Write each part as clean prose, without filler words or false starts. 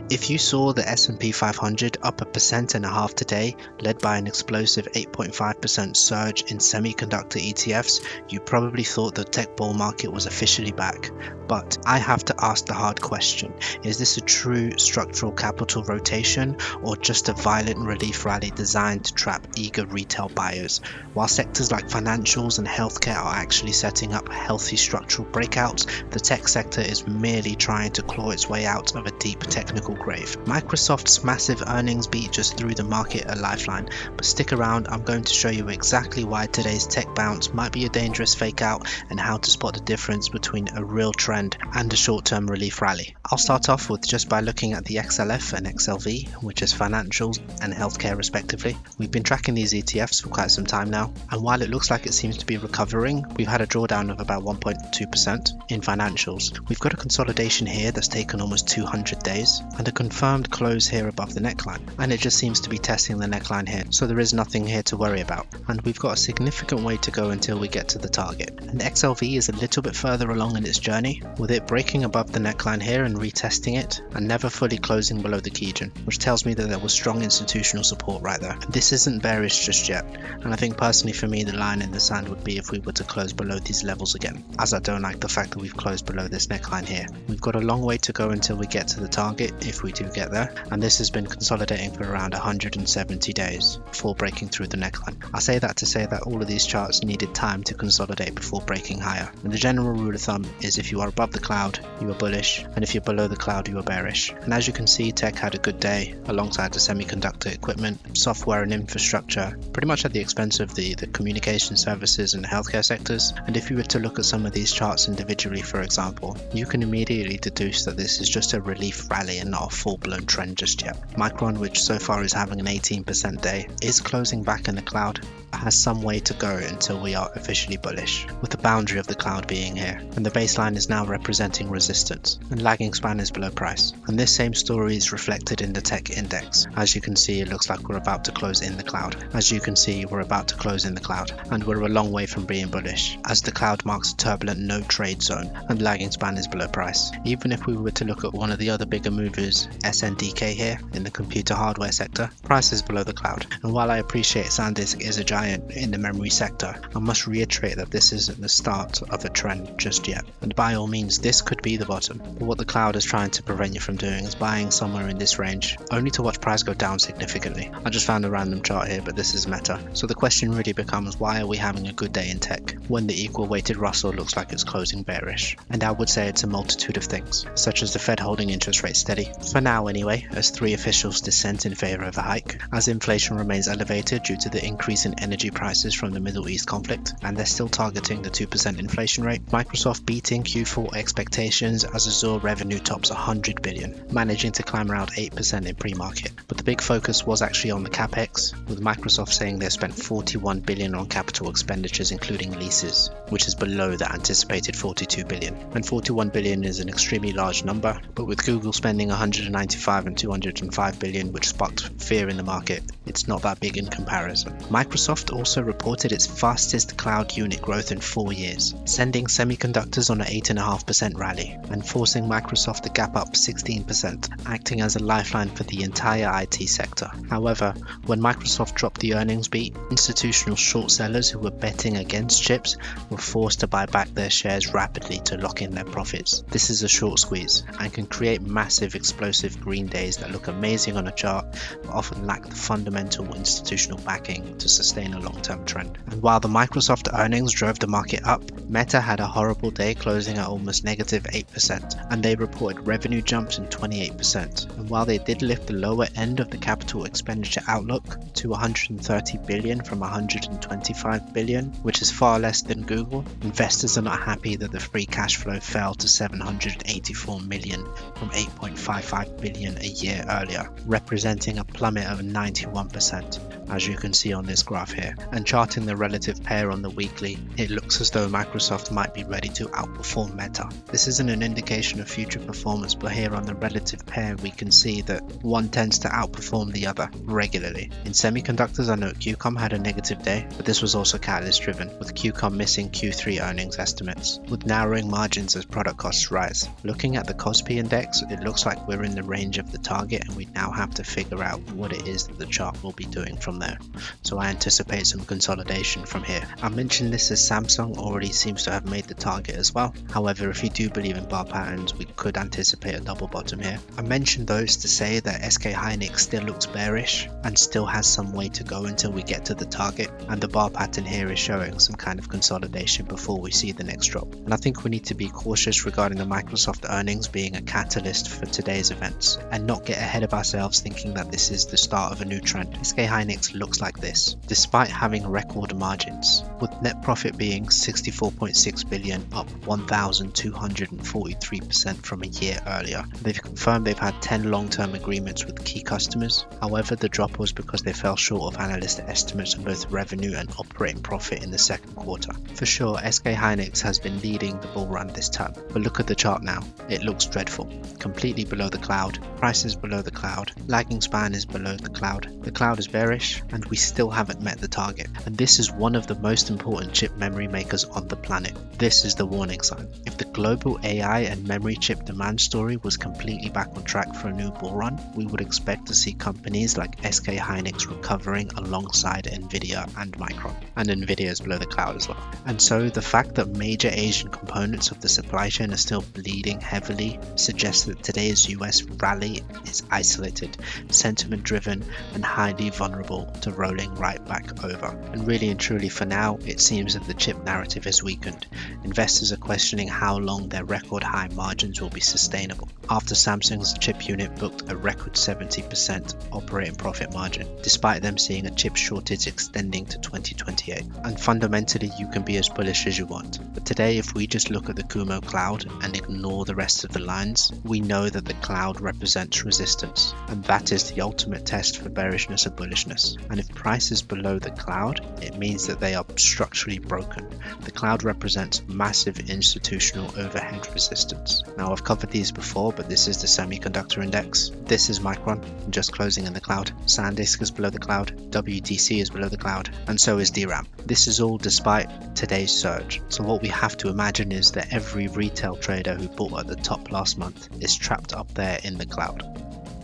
If you saw the S&P 500 up 1.5% today, led by an explosive 8.5% surge in semiconductor ETFs, you probably thought the tech bull market was officially back. But I have to ask the hard question, is this a true structural capital rotation or just a violent relief rally designed to trap eager retail buyers? While sectors like financials and healthcare are actually setting up healthy structural breakouts, the tech sector is merely trying to claw its way out of a deep technical grave. Microsoft's massive earnings beat just threw the market a lifeline, but stick around, I'm going to show you exactly why today's tech bounce might be a dangerous fake out and how to spot the difference between a real trend and a short-term relief rally. I'll start off with just by looking at the XLF and XLV, which is financials and healthcare respectively. We've been tracking these ETFs for quite some time now, and while it looks like it seems to be recovering, we've had a drawdown of about 1.2% in financials. We've got a consolidation here that's taken almost 200 days, and a confirmed close here above the neckline, and it just seems to be testing the neckline here, so there is nothing here to worry about, and we've got a significant way to go until we get to the target. And XLV is a little bit further along in its journey, with it breaking above the neckline here and retesting it, and never fully closing below the Kijun, which tells me that there was strong institutional support right there. This isn't bearish just yet, and I think personally for me the line in the sand would be if we were to close below these levels again, as I don't like the fact that we've closed below this neckline here. We've got a long way to go until we get to the target, if we do get there, and this has been consolidating for around 170 days before breaking through the neckline. I say that to say that all of these charts needed time to consolidate before breaking higher, and the general rule of thumb is if you are above the cloud, you are bullish, and if you're below the cloud, you are bearish. And as you can see, tech had a good day alongside the semiconductor equipment, software and infrastructure, pretty much at the expense of the communication services and healthcare sectors. And if you were to look at some of these charts individually, for example, you can immediately deduce that this is just a relief rally and not a full-blown trend just yet. Micron, which so far is having an 18% day, is closing back in the cloud, has some way to go until we are officially bullish, with the boundary of the cloud being here, and the baseline is now representing resistance, and lagging span is below price. And this same story is reflected in the tech index. As you can see, it looks like we're about to close in the cloud. As you can see, we're about to close in the cloud, and we're a long way from being bullish, as the cloud marks a turbulent no trade zone, and lagging span is below price. Even if we were to look at one of the other bigger movers, SNDK here, in the computer hardware sector, price is below the cloud. And while I appreciate SanDisk is a giant in the memory sector, I must reiterate that this isn't the start of a trend just yet, and by all means this could be the bottom. But what the cloud is trying to prevent you from doing is buying somewhere in this range, only to watch price go down significantly. I just found a random chart here, but this is meta. So the question really becomes, why are we having a good day in tech when the equal weighted Russell looks like it's closing bearish? And I would say it's a multitude of things, such as the Fed holding interest rates steady, for now anyway, as 3 officials dissent in favor of a hike, as inflation remains elevated due to the increase in energy prices from the Middle East conflict, and they're still targeting the 2% inflation rate. Microsoft beating Q4 expectations as Azure revenue tops 100 billion, managing to climb around 8% in pre-market. But the big focus was actually on the CapEx, with Microsoft saying they've spent 41 billion on capital expenditures including leases, which is below the anticipated 42 billion. And 41 billion is an extremely large number, but with Google spending 195 and 205 billion, which sparked fear in the market, it's not that big in comparison. Microsoft also reported its fastest cloud unit growth in 4 years, sending semiconductors on an 8.5% rally and forcing Microsoft to gap up 16%, acting as a lifeline for the entire IT sector. However, when Microsoft dropped the earnings beat, institutional short sellers who were betting against chips were forced to buy back their shares rapidly to lock in their profits. This is a short squeeze and can create massive explosive green days that look amazing on a chart but often lack the fundamental institutional backing to sustain a long-term trend. And while the Microsoft earnings drove the market up, Meta had a horrible day closing at almost negative 8%, and they reported revenue jumps in 28%. And while they did lift the lower end of the capital expenditure outlook to 130 billion from 125 billion, which is far less than Google, investors are not happy that the free cash flow fell to 784 million from 8.55 billion a year earlier, representing a plummet of 91%. as you can see on this graph here. And charting the relative pair on the weekly, it looks as though Microsoft might be ready to outperform Meta. This isn't an indication of future performance, but here on the relative pair we can see that one tends to outperform the other regularly. In semiconductors, I know QCOM had a negative day, but this was also catalyst driven, with QCOM missing Q3 earnings estimates, with narrowing margins as product costs rise. Looking at the KOSPI index, it looks like we're in the range of the target, and we now have to figure out what it is that the chart will be doing from there. So I anticipate some consolidation from here. I mentioned this as Samsung already seems to have made the target as well. However, if you do believe in bar patterns, we could anticipate a double bottom here. I mentioned those to say that SK Hynix still looks bearish and still has some way to go until we get to the target, and the bar pattern here is showing some kind of consolidation before we see the next drop. And I think we need to be cautious regarding the Microsoft earnings being a catalyst for today's events and not get ahead of ourselves thinking that this is the start of a new trend. SK Hynix looks like this, despite having record margins, with net profit being 64.6 billion, up 1,243% from a year earlier. They've confirmed they've had 10 long-term agreements with key customers. However, the drop was because they fell short of analyst estimates on both revenue and operating profit in the second quarter. For sure, SK Hynix has been leading the bull run this time, but look at the chart now. It looks dreadful. Completely below the cloud, prices below the cloud, lagging span is below the cloud is bearish, and we still haven't met the target. And this is one of the most important chip memory makers on the planet. This is the warning sign. If the global AI and memory chip demand story was completely back on track for a new bull run, we would expect to see companies like SK Hynix recovering alongside Nvidia and Micron. And Nvidia is below the cloud as well. And so the fact that major Asian components of the supply chain are still bleeding heavily suggests that today's US rally is isolated, sentiment driven, and highly vulnerable to rolling right back over. And really and truly for now, it seems that the chip narrative has weakened. Investors are questioning how long their record high margins will be sustainable, after Samsung's chip unit booked a record 70% operating profit margin, despite them seeing a chip shortage extending to 2028. And fundamentally, you can be as bullish as you want. But today, if we just look at the Ichimoku Cloud and ignore the rest of the lines, we know that the cloud represents resistance, and that is the ultimate test for bearishness or bullishness. And if price is below the cloud, it means that they are structurally broken. The cloud represents massive institutional overhead resistance. Now, I've covered these before, but this is the semiconductor index. This is Micron, just closing in the cloud. SanDisk is below the cloud, WDC is below the cloud, and so is DRAM. This is all despite today's surge. So what we have to imagine is that every retail trader who bought at the top last month is trapped up there in the cloud,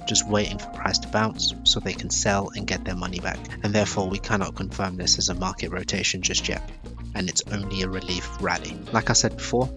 just waiting for price to bounce so they can sell and get their money back. And therefore we cannot confirm this as a market rotation just yet, and it's only a relief rally. Like I said before,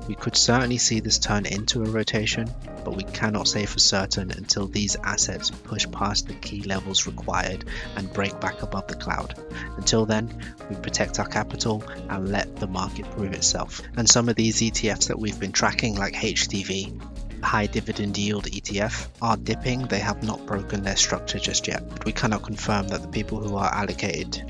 we could certainly see this turn into a rotation, but we cannot say for certain until these assets push past the key levels required and break back above the cloud. Until then, we protect our capital and let the market prove itself. And some of these ETFs that we've been tracking, like HDV, high dividend yield ETF, are dipping. They have not broken their structure just yet, but we cannot confirm that the people who are allocated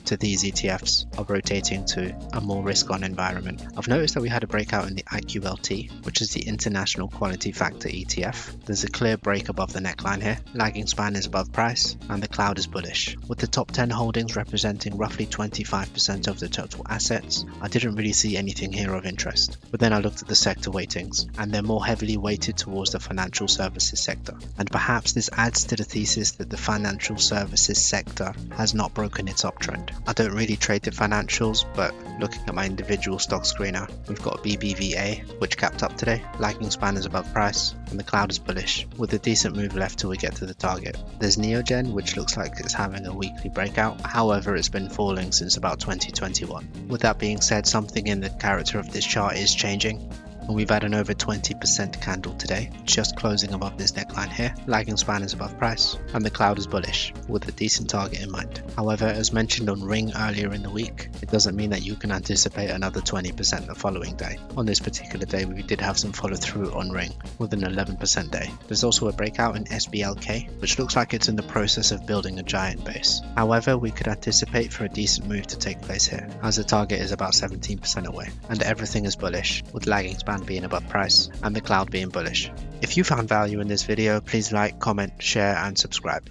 to these ETFs are rotating to a more risk-on environment. I've noticed that we had a breakout in the IQLT, which is the International Quality Factor ETF. There's a clear break above the neckline here. Lagging span is above price, and the cloud is bullish. With the top 10 holdings representing roughly 25% of the total assets, I didn't really see anything here of interest. But then I looked at the sector weightings, and they're more heavily weighted towards the financial services sector. And perhaps this adds to the thesis that the financial services sector has not broken its uptrend. I don't really trade the financials, but looking at my individual stock screener, we've got BBVA, which capped up today. Lagging span is above price, and the cloud is bullish, with a decent move left till we get to the target. There's Neogen, which looks like it's having a weekly breakout. However, it's been falling since about 2021. With that being said, something in the character of this chart is changing. And we've had an over 20% candle today, just closing above this neckline here. Lagging span is above price, and the cloud is bullish, with a decent target in mind. However, as mentioned on Ring earlier in the week, it doesn't mean that you can anticipate another 20% the following day. On this particular day, we did have some follow through on Ring, with an 11% day. There's also a breakout in SBLK, which looks like it's in the process of building a giant base. However, we could anticipate for a decent move to take place here, as the target is about 17% away, and everything is bullish, with lagging span being above price and the cloud being bullish. If you found value in this video, please like, comment, share and subscribe.